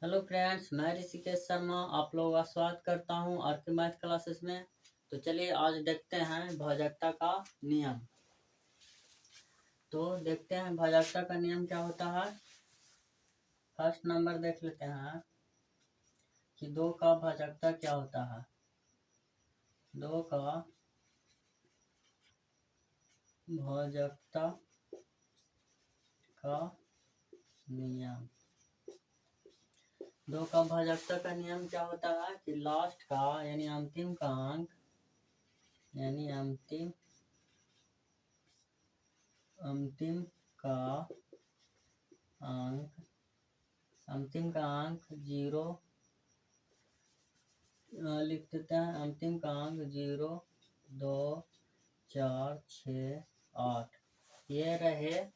Hello friends, मैं ऋषिकेश शर्मा आप लोगों का स्वागत करता हूं आर के मैथ क्लासेस में। तो चलिए आज देखते हैं भाजकता का नियम। तो देखते हैं भाजकता का नियम क्या होता है। फर्स्ट नंबर देख लेते हैं कि दो का भाजकता क्या होता है। दो का भाजकता का नियम। दो का भाजकता का नियम क्या होता है कि लास्ट का यानी अंतिम का अंक अंतिम का अंक 0 लिख देते हैं। अंतिम का अंक 0, 2, 4, 6, 8 ये रहे।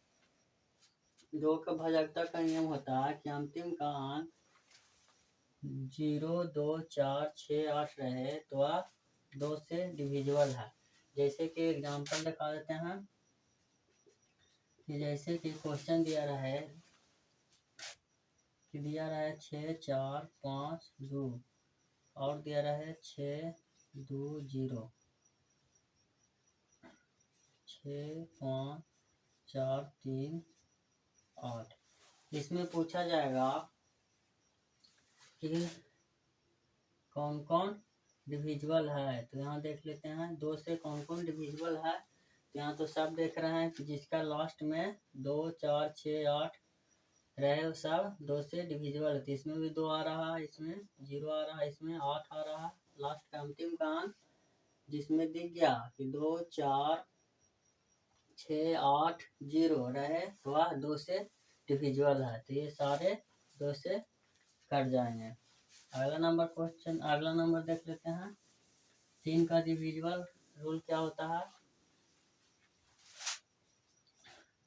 दो का भाजकता का नियम होता है कि अंतिम का अंक 0, 2, 4, 6, 8 रहे तो वह 2 से डिविजिबल है। जैसे कि एग्जांपल दिखा देते हैं कि जैसे कि क्वेश्चन दिया रहा है 6, 4, 5, 2 और दिया रहा है 6, 2, 0, 6, 5, 4, 3, 8। इसमें पूछा जाएगा कि कौन कौन डिविजिबल है। तो यहाँ देख लेते हैं 2 से कौन कौन डिविजिबल है। तो यहाँ तो सब देख रहे हैं कि जिसका लास्ट में 2, 4, 6, 8 रहे वो सब 2 से डिविजिबल है। तो इसमें भी 2 आ रहा है, इसमें 0 आ रहा है, इसमें 8 आ रहा है। लास्ट का अंतिम का अंक जिसमें दिख गया कि 2, 4, 6, 8, 0 रहे तो वह 2 से डिविजिबल है। तो ये सारे 2 से कट जाएंगे। अगला नंबर देख लेते हैं। 3 का डिविजिबल रूल क्या होता है।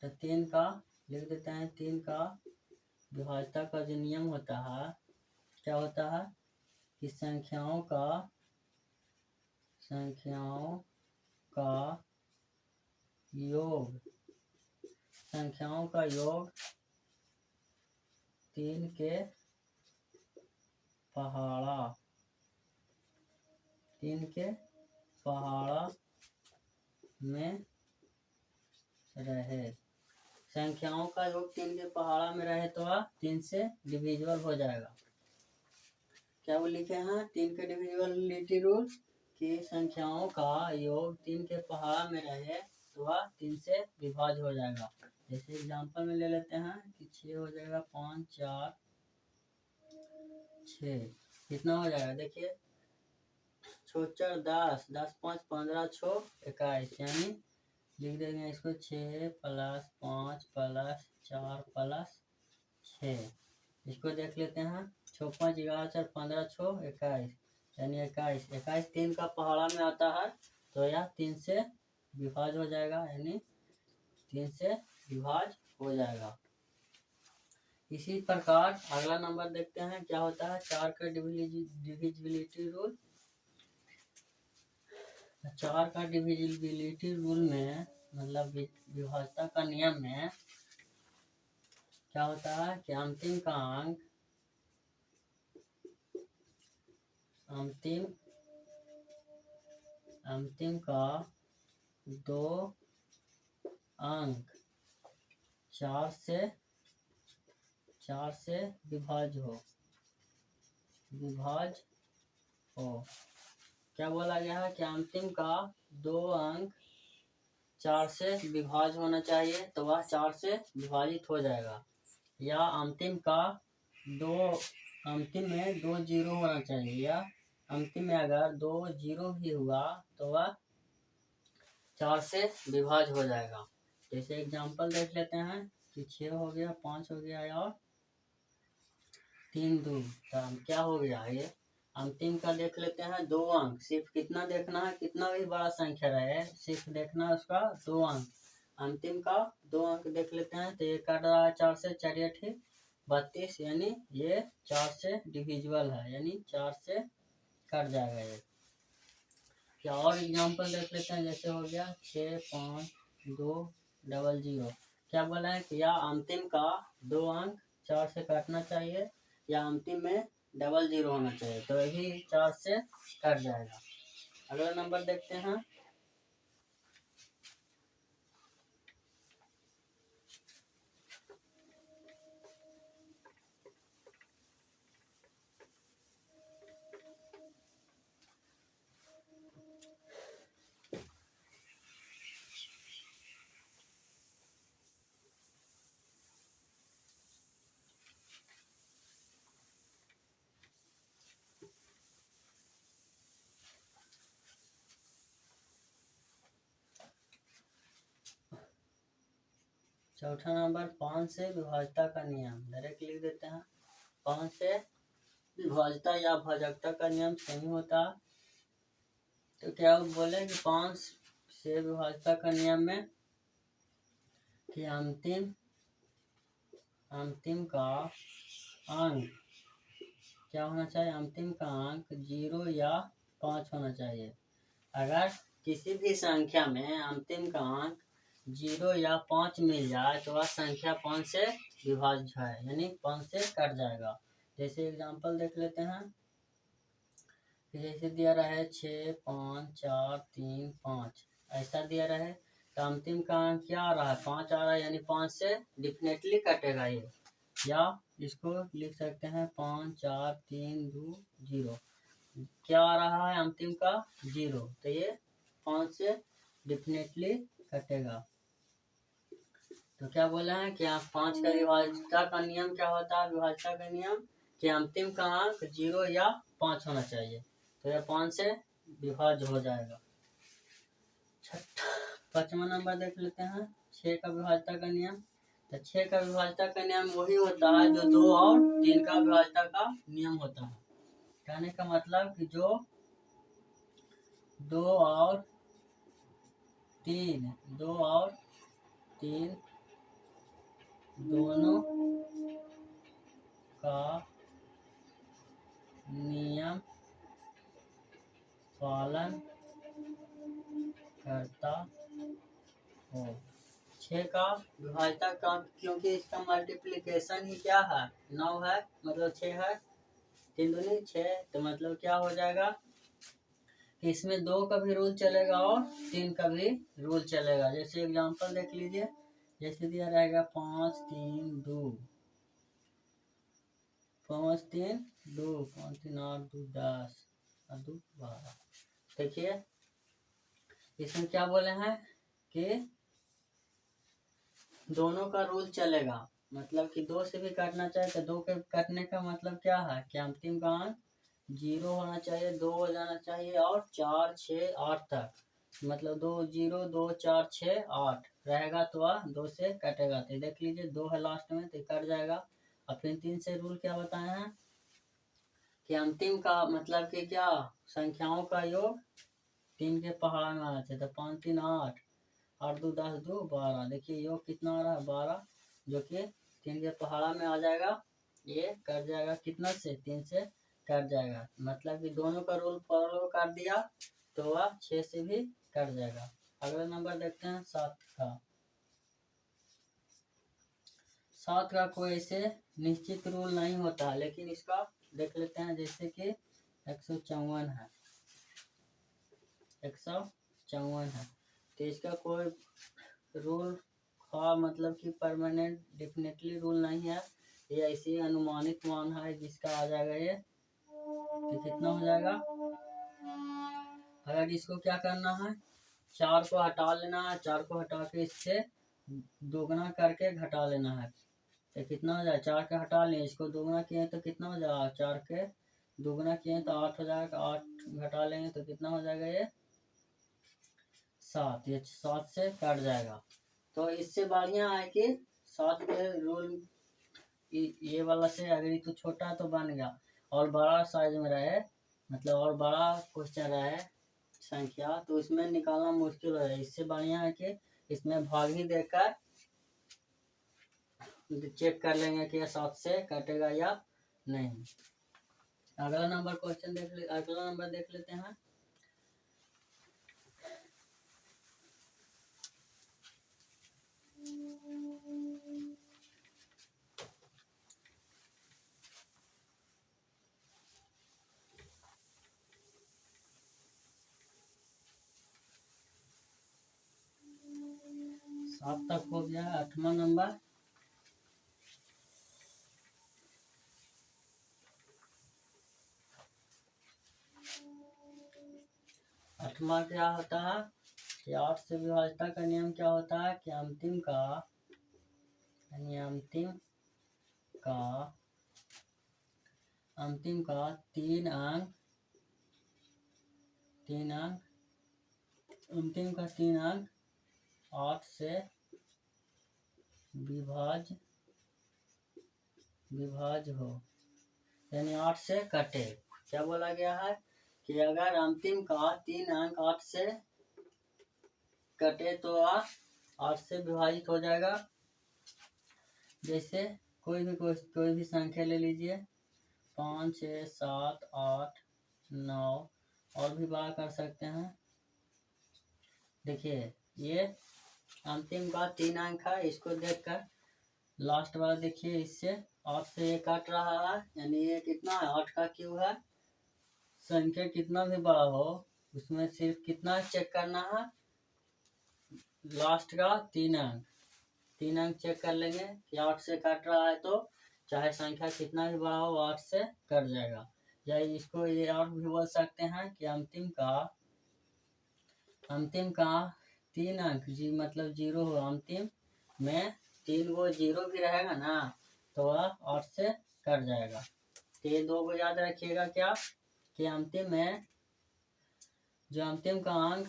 तो 3 का लिख देते हैं। 3 का विभाज्यता का जो नियम होता है क्या होता है कि संख्याओं का योग 3 के पहाड़ा में रहे। संख्याओं का योग 3 के पहाड़ा में रहे तो वह 3 से डिविजिबल हो जाएगा। क्या वो लिखे हैं 3 के डिविजिबिलिटी रूल कि संख्याओं का योग 3 के पहाड़ा में रहे तो वह 3 से विभाज्य हो जाएगा। जैसे एग्जांपल में ले लेते हैं कि 6 हो जाएगा 5, 4, 6 कितना हो जाएगा देखिए। 6, 4, 10, 10, 5, 15, 6, 21 यानी लिख देंगे इसको 6 + 5 + 4 + 6। इसको देख लेते हैं 6, 5, 11, 4, 15, 6, 21 यानी 21 3 का पहाड़ा में आता है तो यह 3 से विभाज्य हो जाएगा, यानी 3 से विभाज्य हो जाएगा। इसी प्रकार अगला नंबर देखते हैं क्या होता है। 4 का डिविजिबिलिटी रूल। 4 का डिविजिबिलिटी रूल में मतलब विभाज्यता का नियम में क्या होता है कि अंतिम का 2 अंक 4 से विभाज्य हो। क्या बोला गया है कि अंतिम का 2 अंक 4 से विभाज्य होना चाहिए तो वह 4 से विभाजित हो जाएगा। या अंतिम में 2 जीरो होना चाहिए, या अंतिम में अगर 2 जीरो भी हुआ तो वह 4 से विभाज्य हो जाएगा। जैसे एग्जांपल देख लेते हैं कि 6 हो गया, 5 हो गया और 3 2 क्या हो गया। ये अंतिम का देख लेते हैं 2 अंक। सिर्फ कितना देखना है, कितना भी बड़ा संख्या रहे सिर्फ देखना है उसका 2 अंक। अंतिम का 2 अंक देख लेते हैं तो ये कट रहा है 4 से, 4 8 32 यानी ये 4 से डिविजिबल है, यानी 4 से कट जाएगा ये। क्या और एग्जांपल देख लेते हैं। जैसे हो गया 6, 5, 2, 0 0। क्या बोला है कि या अंतिम का 2 अंक 4 से काटना चाहिए या अंतिम में डबल जीरो होना चाहिए, तो यही 4 से कट जाएगा। अगला नंबर देखते हैं। चौथा नंबर 5 से विभाज्यता का नियम, डायरेक्ट लिख देते हैं। 5 से विभाज्यता या भाजकता का नियम सही होता, तो क्या बोले कि 5 से विभाज्यता का नियम में कि अंतिम का अंक क्या होना चाहिए, अंतिम का अंक 0 या 5 होना चाहिए। अगर किसी भी संख्या में अंतिम का अंक 0 या 5 मिल जाए तो वह संख्या 5 से विभाज्य है, यानी 5 से कट जाएगा। जैसे एग्जांपल देख लेते हैं। जैसे दिया रहा है 6, 5, 4, 3, 5, ऐसा दिया रहा है, तो अंतिम का अंक क्या आ रहा है, 5 आ रहा है, यानी 5 से डेफिनेटली कटेगा ये। या इसको लिख सकते हैं 5, 4, 3, 2, 0, क्या आ रहा है अंतिम का 0, तो ये 5 से डेफिनेटली कटेगा। तो क्या बोला है कि आप 5 का विभाज्यता का नियम क्या होता है, विभाज्यता का नियम कि अंतिम का अंक 0 या 5 होना चाहिए, तो यह 5 से विभाज्य हो जाएगा। 5वां नंबर देख लेते हैं, 6 का विभाज्यता का नियम। तो 6 का विभाज्यता का नियम वही होता है जो 2 और 3 का विभाज्यता का नियम होता है। कहने का मतलब कि जो 2 और 3 दोनों का नियम पालन करता हो। 6 का विभाज्यता का, क्योंकि इसका मल्टीप्लिकेशन ही क्या है, 9 है, मतलब 6 है, 3 दूनी 6, तो मतलब क्या हो जाएगा कि इसमें 2 का भी रूल चलेगा और 3 का भी रूल चलेगा। जैसे एग्जांपल देख लीजिए, जैसे दिया रहेगा 5, 3, 2, 5, 3, 2, 5, 3, 8, 2, 10 और 2, 12। देखिए इसमें क्या बोले हैं कि दोनों का रूल चलेगा, मतलब कि 2 से भी काटना चाहिए, तो 2 के काटने का मतलब क्या है कि अंतिम का अंक 0 होना चाहिए, 2 हो जाना चाहिए, और 4, 6, 8 तक, मतलब 2, 0, 2, 4, 6, 8 रहेगा, तो वह 2 से कटेगा। तो देख लीजिए 2 है लास्ट में, तो कट जाएगा। और फिर 3 से रूल क्या बताए हैं कि अंतिम का मतलब कि क्या, संख्याओं का योग 3 के पहाड़ में आना चाहिए, तो 5, 3, 8, 8, 2, 10, 2, 12, देखिए योग कितना आ रहा है 12, जो कि 3 के पहाड़ा में आ जाएगा, ये कट जाएगा कितना से, 3 से कट जाएगा। मतलब कि दोनों का रूल फॉलो कर दिया तो वह 6 से भी कट जाएगा। अगला नंबर देखते हैं 7 का। 7 का कोई ऐसे निश्चित रूल नहीं होता, लेकिन इसका देख लेते हैं। जैसे कि 154 है, 154 है, तो इसका कोई रूल का मतलब कि परमानेंट डेफिनेटली रूल नहीं है, ये ऐसे अनुमानित मान है जिसका आ जाएगा ये, तो कितना हो जाएगा। अगर इसको क्या करना है, 4 को हटा लेना है, 4 को हटा के इससे दोगुना करके घटा लेना है, तो कितना हो जाएगा, 4 के हटा लें, इसको दोगुना किए तो कितना हो जाएगा, 4 के दोगुना किए तो 8 हो जाएगा, 8 घटा लेंगे तो कितना हो जाएगा ये 7, ये 7 से कट जाएगा। तो इससे बढ़िया है कि 7 के रूल ये वाला से, अगर ये तो छोटा तो बन गया और बड़ा साइज में रहे, मतलब और बड़ा क्वेश्चन रहे संख्या, तो इसमें निकालना मुश्किल हो है। इससे बढ़िया है कि इसमें भाग ही देकर चेक कर लेंगे कि 7 से कटेगा या नहीं। अगला नंबर देख लेते हैं। अब तक हो गया 8वां नंबर। आठवां क्या होता है कि 8 से विभाज्यता का नियम क्या होता है कि अंतिम का तीन अंक अंतिम का 3 अंक 8 से विभाज्य हो, यानी 8 से कटे। क्या बोला गया है कि अगर अंतिम का 3 अंक 8 से कटे तो 8 से विभाजित हो जाएगा। जैसे कोई भी संख्या ले लीजिए, 5, 6, 7, 8, 9 और भी बार कर सकते हैं। देखिए ये अंतिम का 3 अंक है, इसको देखकर लास्ट वाला देखिए, इससे 8 से ये काट रहा है, यानी ये कितना है 8 का क्यूब है। संख्या कितना भी बड़ा हो उसमें सिर्फ कितना चेक करना है, लास्ट का 3 अंक चेक कर लेंगे कि 8 से काट रहा है तो चाहे संख्या कितना भी बड़ा हो 8 से कट जाएगा। या इसको ये और भी बोल सकते हैं कि अंतिम का 3 अंक जी मतलब 0 हो, अंतिम में 3 गो 0 भी रहेगा ना तो वह 8 से कट जाएगा। तो ये 2 को याद रखिएगा क्या कि अंतिम में जो अंतिम का अंक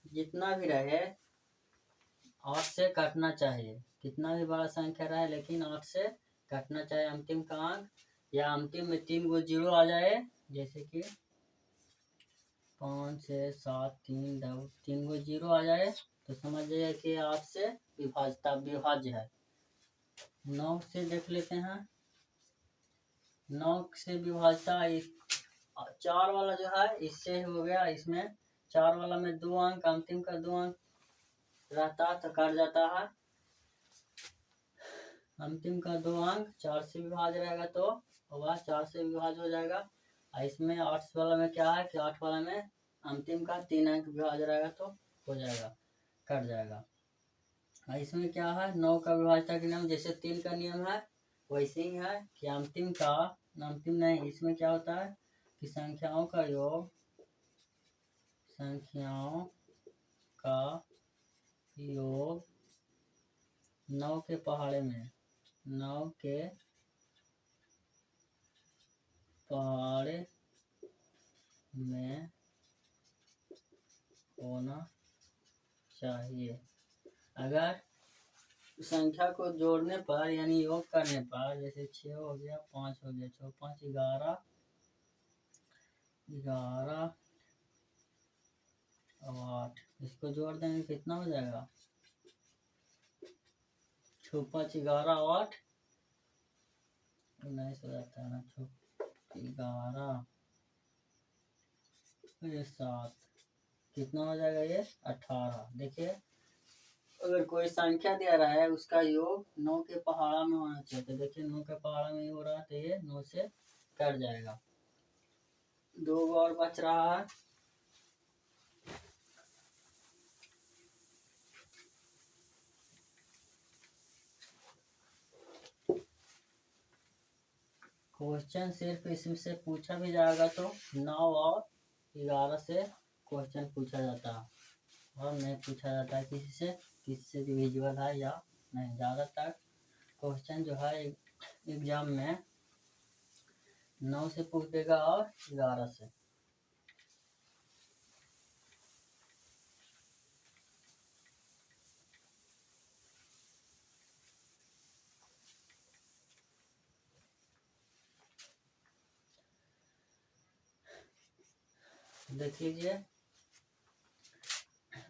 जितना भी रहे 8 से कटना चाहिए, कितना भी बड़ा संख्या रहे लेकिन 8 से कटना चाहिए अंतिम का अंक। या अंतिम में 3 गो 0 आ जाए, जैसे कि 5, 6, 7, 3 गो 0 आ जाए तो समझ जाइए कि 8 से विभाज्य है। 9 से देख लेते हैं। 9 से विभाज्यता 4 वाला जो है इससे हो गया, इसमें 4 वाला में 2 अंक अंतिम का 2 अंक रहता तो कट जाता है। अंतिम का 2 अंक 4 से विभाज्य रहेगा तो वह 4 से विभाज्य हो जाएगा। इसमें 8 वाला में क्या है कि 8 वाला में अंतिम का 3 अंक विभाज्य रहेगा तो हो जाएगा, कट जाएगा। इसमें क्या है 9 का विभाज्यता के नियम जैसे 3 का नियम है वैसे ही है कि अंतिम नहीं, इसमें क्या होता है कि संख्याओं का योग 9 के पहाड़े में होना चाहिए। अगर संख्या को जोड़ने पर यानी योग करने पर जैसे 6 हो गया, 5 हो गया, 6, 5, 11 और 8, इसको जोड़ देंगे कितना हो जाएगा 6, 5, 11 और 8 19 हो जाता है ना, 6, 11 ये 7 कितना हो जाएगा ये 18। देखिए अगर कोई संख्या दिया रहा है उसका योग 9 के पहाड़ा में होना चाहिए, तो देखिए 9 के पहाड़ा में हो रहा है तो ये 9 से कट जाएगा। 2 और बच रहा है। क्वेश्चन सिर्फ इसमें से पूछा भी जाएगा तो 9 और 11 से क्वेश्चन पूछा जाता है और नहीं पूछा जाता है किसी से विजुअल है या नहीं। ज़्यादातर क्वेश्चन जो है एग्जाम में 9 से पूछ देगा और 11 से। देख लीजिए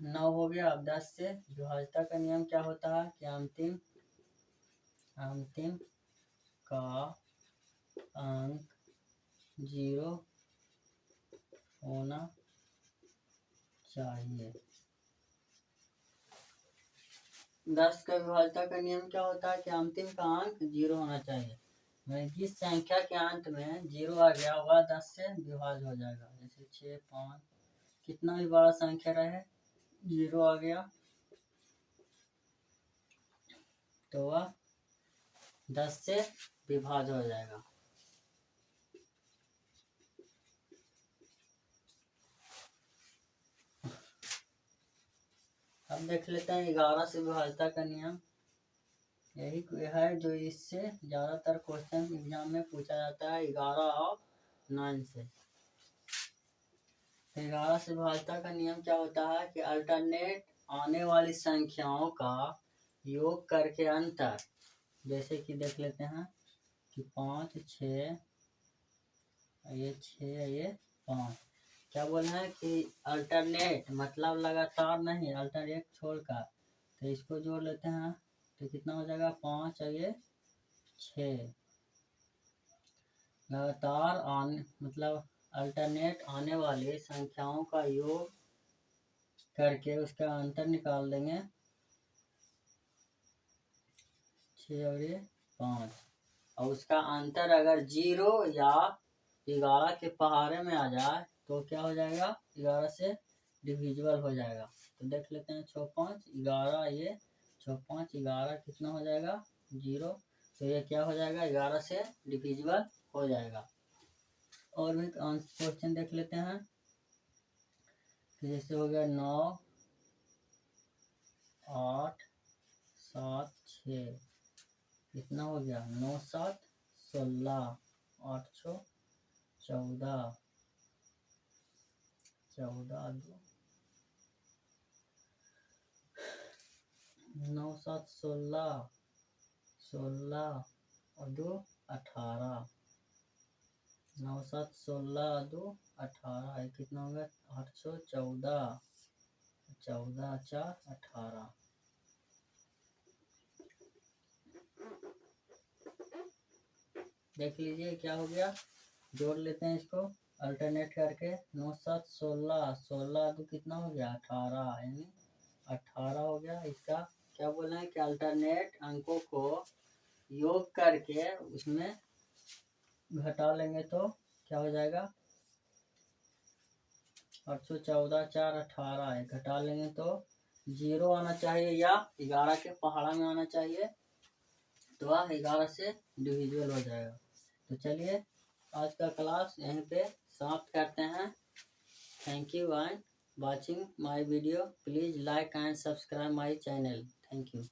9 हो गया। अब 10 से विभाज्यता का नियम क्या होता है कि अंतिम का अंक 0 होना चाहिए। 10 का विभाज्यता का नियम क्या होता है कि अंतिम का अंक 0 होना चाहिए। जिस संख्या के अंत में 0 आ गया वह 10 से विभाज्य हो जाएगा। जैसे 6, 5 कितना भी बड़ा संख्या रहे 0 आ गया तो वह 10 से विभाज्य हो जाएगा। अब देख लेते हैं 11 से विभाज्यता का नियम। यही है जो इससे ज़्यादातर क्वेश्चन एग्जाम में पूछा जाता है 11 और 9 से। 11 से विभाज्यता का नियम क्या होता है कि अल्टरनेट आने वाली संख्याओं का योग करके अंतर, जैसे कि देख लेते हैं कि 5 6 ये 6 ये 5, क्या बोल रहे हैं कि अल्टरनेट मतलब लगातार नहीं, अल्टरनेट छोड़कर, तो इसको जोड़ लेते हैं तो कितना हो जाएगा 5 और ये 6। लगातार आने मतलब अल्टरनेट आने वाली संख्याओं का योग करके उसका अंतर निकाल देंगे, 6 और ये 5, और उसका अंतर अगर 0 या 11 के पहाड़े में आ जाए तो क्या हो जाएगा, 11 से डिविजिबल हो जाएगा। तो देख लेते हैं 6 5 11, ये 6 5 11 कितना हो जाएगा 0, तो ये क्या हो जाएगा 11 से डिविजिबल हो जाएगा। और भी क्वेश्चन देख लेते हैं कि जैसे हो गया 9 8 7 6, कितना हो गया 9 7 16, 8 6 14, 14 2 9 7 16, 16 और 2 18, 9 7 16 2 18, कितना हो गया 814, 14 4 18। देख लीजिए क्या हो गया, जोड़ लेते हैं इसको अल्टरनेट करके। 9 7 16, 16 2 कितना हो गया 18, यानी 18 हो गया। इसका क्या बोला है कि अल्टरनेट अंकों को योग करके उसमें घटा लेंगे तो क्या हो जाएगा 814 4 18, घटा लेंगे तो 0 आना चाहिए या 11 के पहाड़ा में आना चाहिए, तो वह 11 से डिविजिबल हो जाएगा। तो चलिए आज का क्लास यहीं पे समाप्त करते हैं। Thank you and watching my video. Please like and subscribe my channel. Thank you.